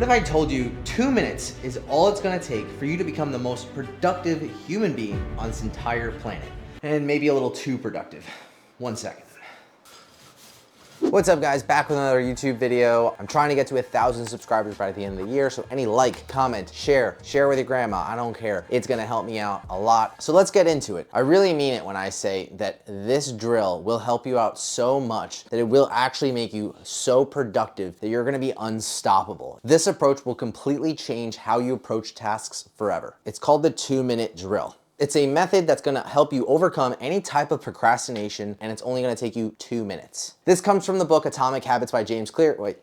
What if I told you 2 minutes is all it's gonna take for you to become the most productive human being on this entire planet? And maybe a little too productive. 1 second. What's up guys, back with another YouTube video. I'm trying to get to 1,000 subscribers by the end of the year, so any like, comment, share with your grandma, I don't care. It's gonna help me out a lot. So let's get into it. I really mean it when I say that this drill will help you out so much that it will actually make you so productive that you're gonna be unstoppable. This approach will completely change how you approach tasks forever. It's called the 2-minute drill. It's a method that's gonna help you overcome any type of procrastination, and it's only gonna take you 2 minutes. This comes from the book Atomic Habits by James Clear.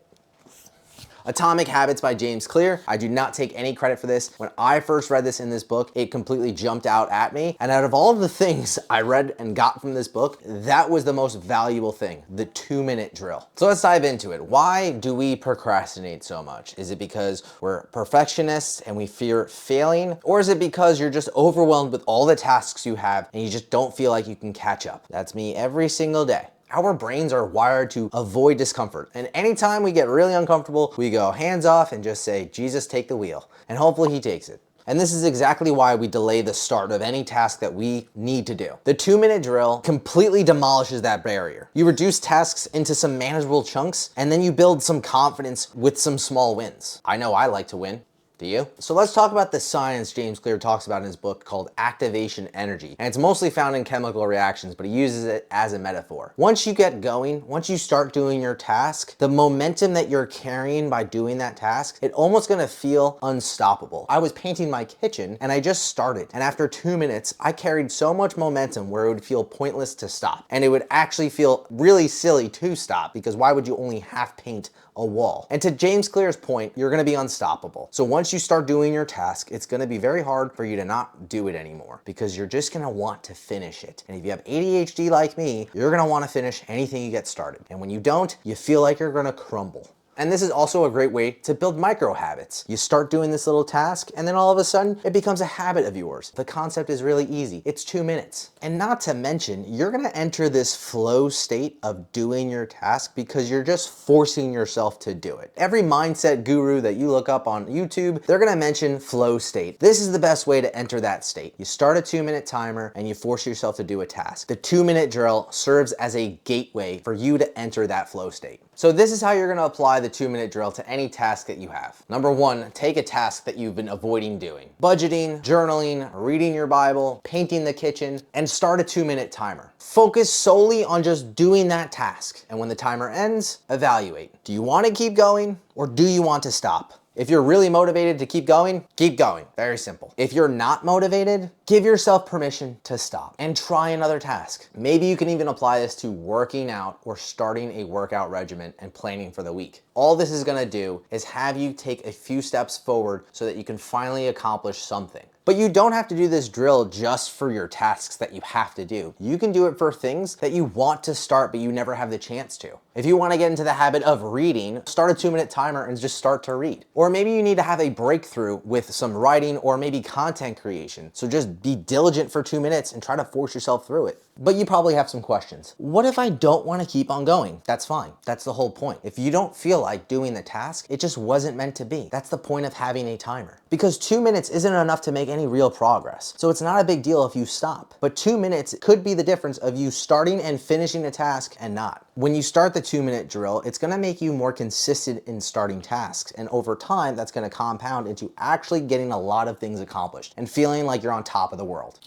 Atomic Habits by James Clear. I do not take any credit for this. When I first read this in this book, it completely jumped out at me. And out of all of the things I read and got from this book, that was the most valuable thing, the 2-minute drill. So let's dive into it. Why do we procrastinate so much? Is it because we're perfectionists and we fear failing? Or is it because you're just overwhelmed with all the tasks you have and you just don't feel like you can catch up? That's me every single day. Our brains are wired to avoid discomfort. And anytime we get really uncomfortable, we go hands off and just say, Jesus, take the wheel. And hopefully he takes it. And this is exactly why we delay the start of any task that we need to do. The 2-minute drill completely demolishes that barrier. You reduce tasks into some manageable chunks, and then you build some confidence with some small wins. I know I like to win. Do you? So let's talk about the science James Clear talks about in his book called activation energy. And it's mostly found in chemical reactions, but he uses it as a metaphor. Once you get going, once you start doing your task, the momentum that you're carrying by doing that task, it's almost gonna feel unstoppable. I was painting my kitchen and I just started. And after 2 minutes, I carried so much momentum where it would feel pointless to stop. And it would actually feel really silly to stop, because why would you only half paint a wall? And to James Clear's point, you're gonna be unstoppable. So once you start doing your task, it's gonna be very hard for you to not do it anymore, because you're just gonna want to finish it. And if you have ADHD like me, you're gonna wanna finish anything you get started. And when you don't, you feel like you're gonna crumble. And this is also a great way to build micro habits. You start doing this little task and then all of a sudden it becomes a habit of yours. The concept is really easy. It's 2 minutes. And not to mention, you're gonna enter this flow state of doing your task because you're just forcing yourself to do it. Every mindset guru that you look up on YouTube, they're gonna mention flow state. This is the best way to enter that state. You start a 2-minute timer and you force yourself to do a task. The 2-minute drill serves as a gateway for you to enter that flow state. So this is how you're gonna apply the 2-minute drill to any task that you have. Number 1, take a task that you've been avoiding doing. Budgeting, journaling, reading your Bible, painting the kitchen, and start a 2-minute timer. Focus solely on just doing that task. And when the timer ends, evaluate. Do you wanna keep going or do you want to stop? If you're really motivated to keep going, keep going. Very simple. If you're not motivated, give yourself permission to stop and try another task. Maybe you can even apply this to working out or starting a workout regimen and planning for the week. All this is gonna do is have you take a few steps forward so that you can finally accomplish something. But you don't have to do this drill just for your tasks that you have to do. You can do it for things that you want to start but you never have the chance to. If you want to get into the habit of reading, start a 2-minute timer and just start to read. Or maybe you need to have a breakthrough with some writing or maybe content creation. So just be diligent for 2 minutes and try to force yourself through it. But you probably have some questions. What if I don't want to keep on going? That's fine. That's the whole point. If you don't feel like doing the task, it just wasn't meant to be. That's the point of having a timer. Because 2 minutes isn't enough to make any real progress. So it's not a big deal if you stop. But 2 minutes could be the difference of you starting and finishing a task and not. When you start the 2-minute drill, it's gonna make you more consistent in starting tasks. And over time, that's gonna compound into actually getting a lot of things accomplished and feeling like you're on top of the world.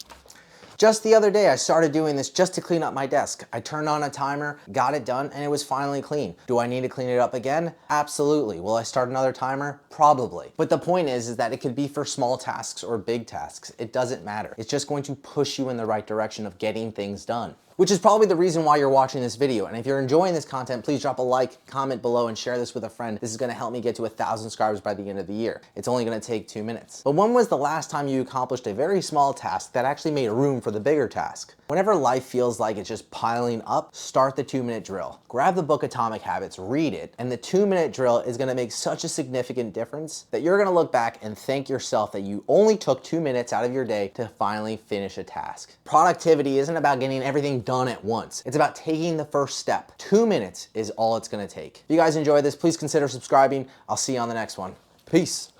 Just the other day, I started doing this just to clean up my desk. I turned on a timer, got it done, and it was finally clean. Do I need to clean it up again? Absolutely. Will I start another timer? Probably. But the point is that it could be for small tasks or big tasks. It doesn't matter. It's just going to push you in the right direction of getting things done. Which is probably the reason why you're watching this video. And if you're enjoying this content, please drop a like, comment below, and share this with a friend. This is gonna help me get to 1,000 subscribers by the end of the year. It's only gonna take 2 minutes. But when was the last time you accomplished a very small task that actually made room for the bigger task? Whenever life feels like it's just piling up, start the 2-minute drill. Grab the book Atomic Habits, read it, and the 2-minute drill is gonna make such a significant difference that you're gonna look back and thank yourself that you only took 2 minutes out of your day to finally finish a task. Productivity isn't about getting everything done at once. It's about taking the first step. 2 minutes is all it's gonna take. If you guys enjoyed this, please consider subscribing. I'll see you on the next one. Peace. Peace.